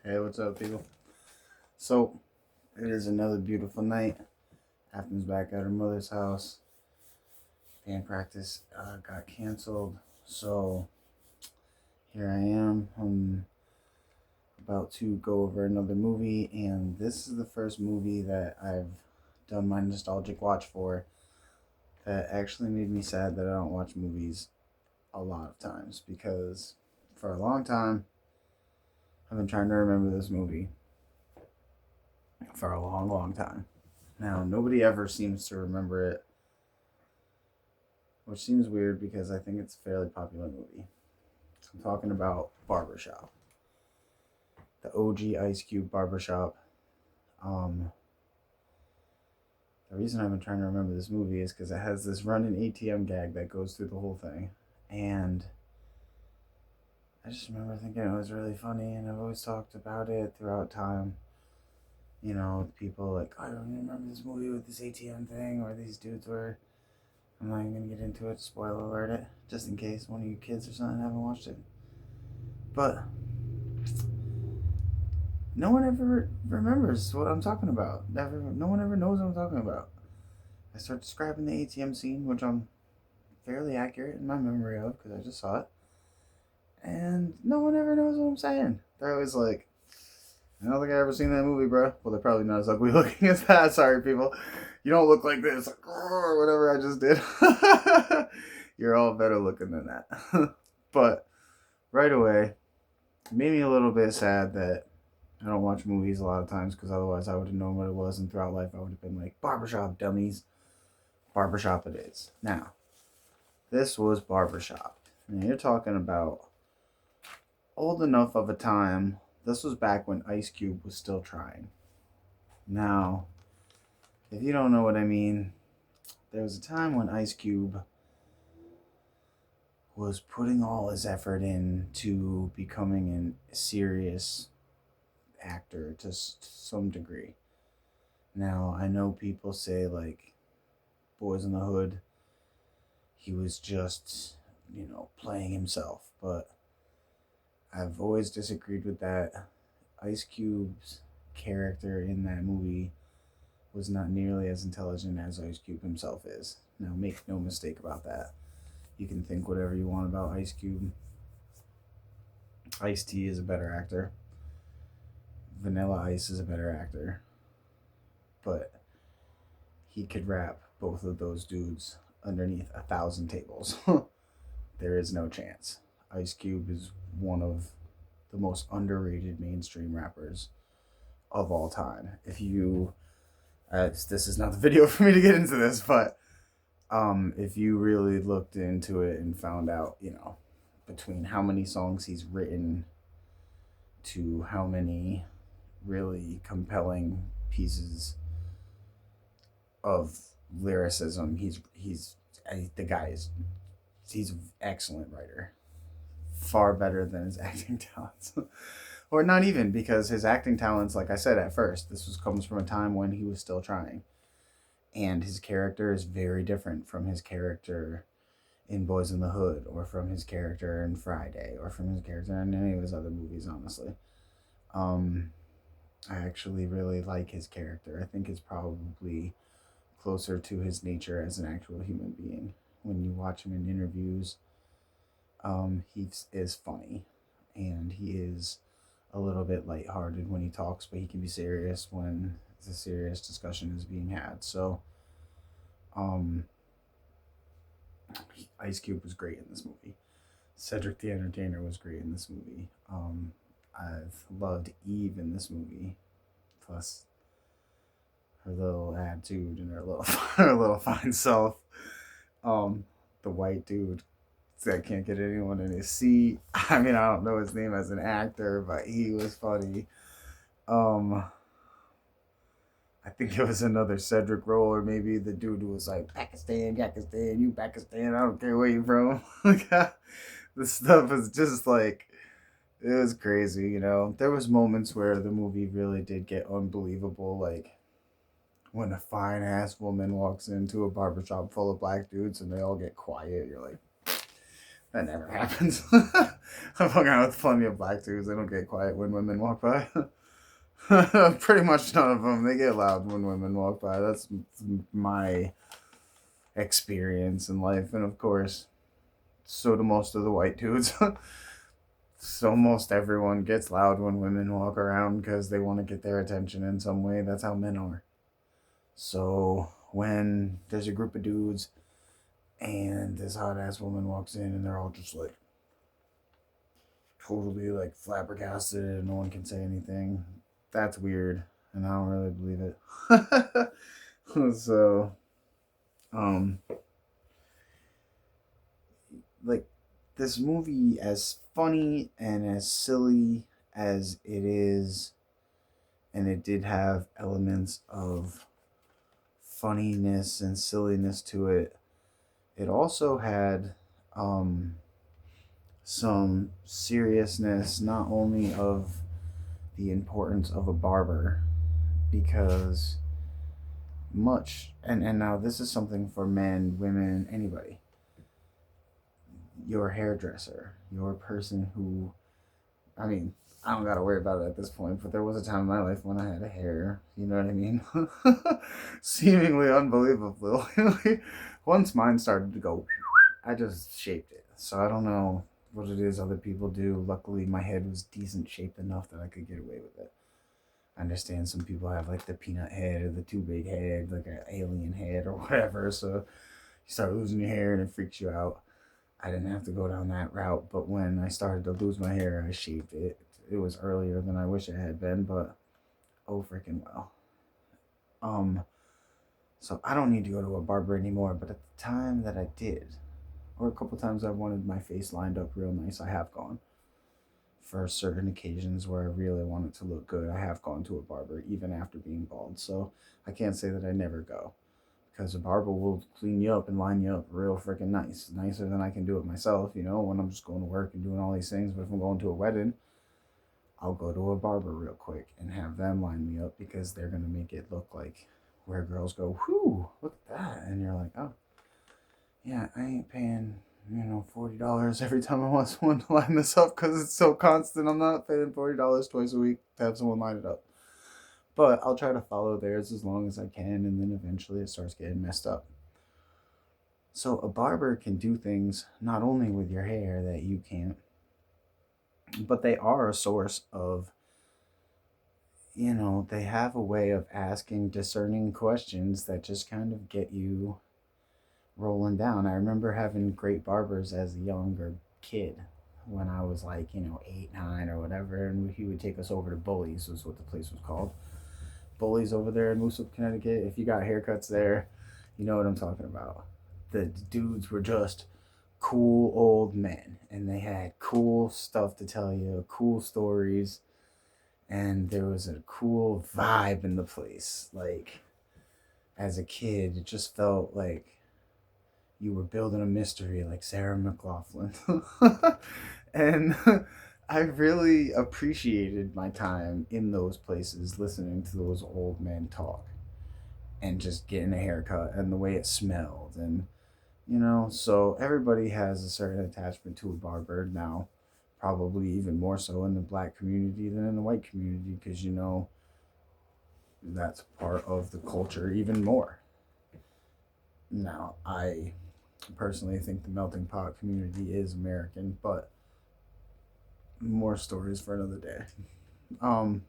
Hey, what's up, people? So, it is another beautiful night. Afton's back at her mother's house. Band practice got canceled. So, here I am. I'm about to go over another movie, and this is the first movie that I've done my nostalgic watch for that actually made me sad that I don't watch movies a lot of times because for a long time I've been trying to remember this movie for a long, long time. Now, nobody ever seems to remember it, which seems weird because I think it's a fairly popular movie. I'm talking about Barbershop, the OG Ice Cube Barbershop. Um, the reason I've been trying to remember this movie is because it has this running ATM gag that goes through the whole thing. And I just remember thinking it was really funny, and I've always talked about it throughout time. You know, people like, I don't even remember this movie with this ATM thing where these dudes were. I'm not even gonna get into it, spoiler alert it, just in case one of you kids or something haven't watched it. But no one ever remembers what I'm talking about. No one ever knows what I'm talking about. I start describing the ATM scene, which I'm fairly accurate in my memory of because I just saw it, and no one ever knows what I'm saying. They're always like, I don't think I ever seen that movie, bro. Well, they're probably not as ugly looking as that. Sorry, people. You don't look like this, like, or whatever I just did. You're all better looking than that. But right away, it made me a little bit sad that I don't watch movies a lot of times because otherwise I would have known what it was, and throughout life I would have been like, Barbershop, dummies. Barbershop it is. Now, this was Barbershop. And you're talking about old enough of a time. This was back when Ice Cube was still trying. Now, if you don't know what I mean, there was a time when Ice Cube was putting all his effort into becoming a serious actor to some degree. Now, I know people say, like, Boys in the Hood, he was just, playing himself, but I've always disagreed with that. Ice Cube's character in that movie was not nearly as intelligent as Ice Cube himself is. Now, make no mistake about that. You can think whatever you want about Ice Cube. Ice-T is a better actor. Vanilla Ice is a better actor. But he could rap both of those dudes underneath 1,000 tables. There is no chance. Ice Cube is one of the most underrated mainstream rappers of all time. If you, this is not the video for me to get into this, but if you really looked into it and found out, between how many songs he's written to how many really compelling pieces of lyricism, the guy is he's an excellent writer, far better than his acting talents. Or not even, because his acting talents, like I said at first, comes from a time when he was still trying, and his character is very different from his character in Boys in the Hood, or from his character in Friday, or from his character in any of his other movies, honestly. I actually really like his character. I think it's probably closer to his nature as an actual human being. When you watch him in interviews, he is funny, and he is a little bit lighthearted when he talks, but he can be serious when the serious discussion is being had. So, Ice Cube was great in this movie. Cedric the Entertainer was great in this movie. I've loved Eve in this movie. Plus, her little attitude and her little her little fine self. The white dude that can't get anyone in his seat. I mean, I don't know his name as an actor, but he was funny. I think it was another Cedric role, or maybe the dude who was like, Pakistan, Yakistan, you Pakistan, I don't care where you from. Like, this stuff is just like, it was crazy, There was moments where the movie really did get unbelievable, like when a fine ass woman walks into a barbershop full of black dudes and they all get quiet. You're like, That never happens. I've hung out with plenty of black dudes. They don't get quiet when women walk by. Pretty much none of them. They get loud when women walk by. That's my experience in life. And of course, so do most of the white dudes. So most everyone gets loud when women walk around because they want to get their attention in some way. That's how men are. So when there's a group of dudes and this hot ass woman walks in and they're all just like totally like flabbergasted and no one can say anything, that's weird and I don't really believe it. So um like this movie, as funny and as silly as it is, and it did have elements of funniness and silliness to it, it also had um some seriousness, not only of the importance of a barber, because much and now this is something for men, women, anybody. Your hairdresser, your person who, I mean, I don't gotta worry about it at this point, but there was a time in my life when I had a hair, you know what I mean? Seemingly unbelievably. Once mine started to go, I just shaped it. So I don't know what it is other people do. Luckily, my head was decent shaped enough that I could get away with it. I understand some people have like the peanut head or the too big head, like an alien head or whatever. So you start losing your hair and it freaks you out. I didn't have to go down that route, but when I started to lose my hair, I shaved it. It was earlier than I wish it had been, but oh freaking well. Um, so I don't need to go to a barber anymore, but at the time that I did, or a couple times I wanted my face lined up real nice, I have gone. For certain occasions where I really want it to look good, I have gone to a barber even after being bald. So I can't say that I never go, because a barber will clean you up and line you up real freaking nice, nicer than I can do it myself. You know, when I'm just going to work and doing all these things. But if I'm going to a wedding, I'll go to a barber real quick and have them line me up because they're gonna make it look like where girls go, whoo, look at that, and you're like, oh, yeah, I ain't paying, $40 every time I want someone to line this up because it's so constant. I'm not paying $40 twice a week to have someone line it up. But I'll try to follow theirs as long as I can, and then eventually it starts getting messed up. So a barber can do things not only with your hair that you can't, but they are a source of, they have a way of asking discerning questions that just kind of get you rolling down. I remember having great barbers as a younger kid when I was like, 8, 9 or whatever, and he would take us over to Bully's, was what the place was called. Bullies over there in Moosup, Connecticut. If you got haircuts there, you know what I'm talking about. The dudes were just cool old men, and they had cool stuff to tell you, cool stories, and there was a cool vibe in the place. Like, as a kid, it just felt like you were building a mystery, like Sarah McLaughlin. And I really appreciated my time in those places, listening to those old men talk and just getting a haircut and the way it smelled. And, so everybody has a certain attachment to a barber now, probably even more so in the black community than in the white community, because, that's part of the culture even more. Now, I personally think the melting pot community is American, but more stories for another day.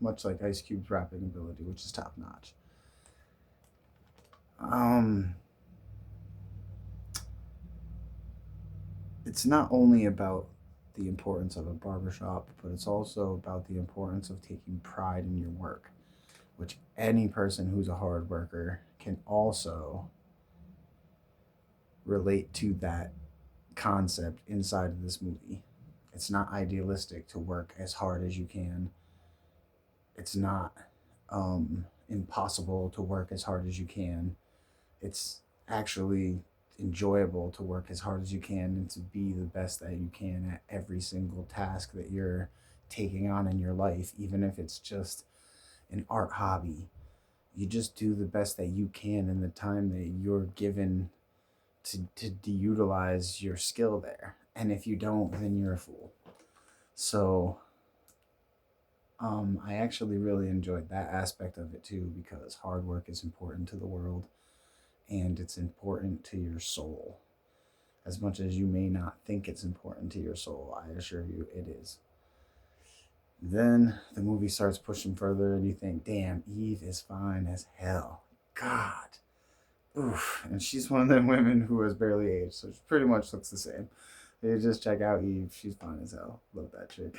Much like Ice Cube's rapping ability, which is top notch. Um, it's not only about the importance of a barbershop, but it's also about the importance of taking pride in your work, which any person who's a hard worker can also relate to that concept inside of this movie. It's not idealistic to work as hard as you can. It's not impossible to work as hard as you can. It's actually enjoyable to work as hard as you can and to be the best that you can at every single task that you're taking on in your life, even if it's just an art hobby. You just do the best that you can in the time that you're given to utilize your skill there. And if you don't, then you're a fool. So I actually really enjoyed that aspect of it too, because hard work is important to the world and it's important to your soul. As much as you may not think it's important to your soul, I assure you it is. Then the movie starts pushing further, and you think, damn, Eve is fine as hell. God. Oof. And she's one of them women who has barely aged, so she pretty much looks the same. You just check out Eve. She's fine as hell. Love that chick.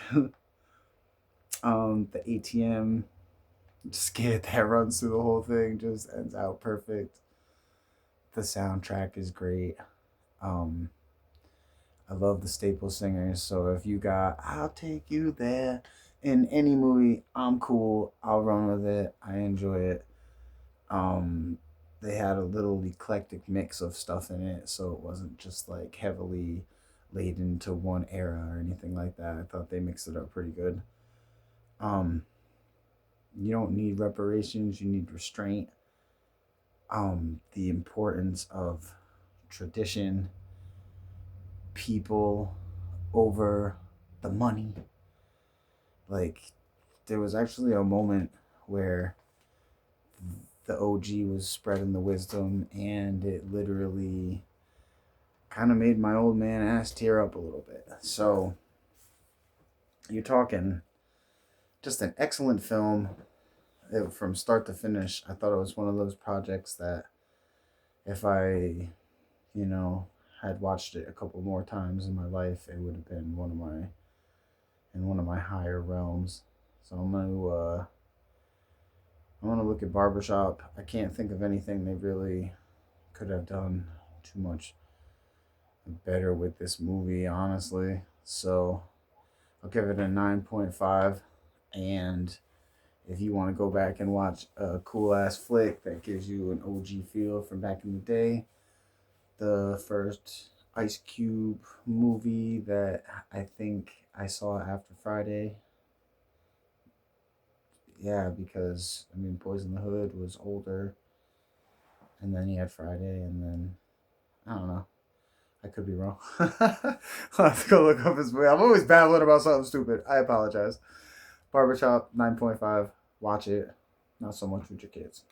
The ATM skit that runs through the whole thing just ends out perfect. The soundtrack is great. Um, I love the staple singers. So if you got "I'll Take You There" in any movie, I'm cool. I'll run with it. I enjoy it. Um, they had a little eclectic mix of stuff in it, so it wasn't just like heavily laid into one era or anything like that. I thought they mixed it up pretty good. Um, you don't need reparations, you need restraint. The importance of tradition, people over the money. Like, there was actually a moment where the OG was spreading the wisdom, and it literally kind of made my old man ass tear up a little bit. So, you're talking just an excellent film. From start to finish, I thought it was one of those projects that if I, you know, had watched it a couple more times in my life, it would have been one of my higher realms. So I'm gonna look at Barbershop. I can't think of anything they really could have done too much better with this movie, honestly. So I'll give it a 9.5. And if you want to go back and watch a cool ass flick that gives you an OG feel from back in the day, the first Ice Cube movie that I think I saw after Friday. Yeah, because I mean, Boys in the Hood was older, and then he had Friday, and then I don't know. I could be wrong. I'll have to go look up his movie. I'm always babbling about something stupid. I apologize. Barbershop 9.5. Watch it. Not so much with your kids.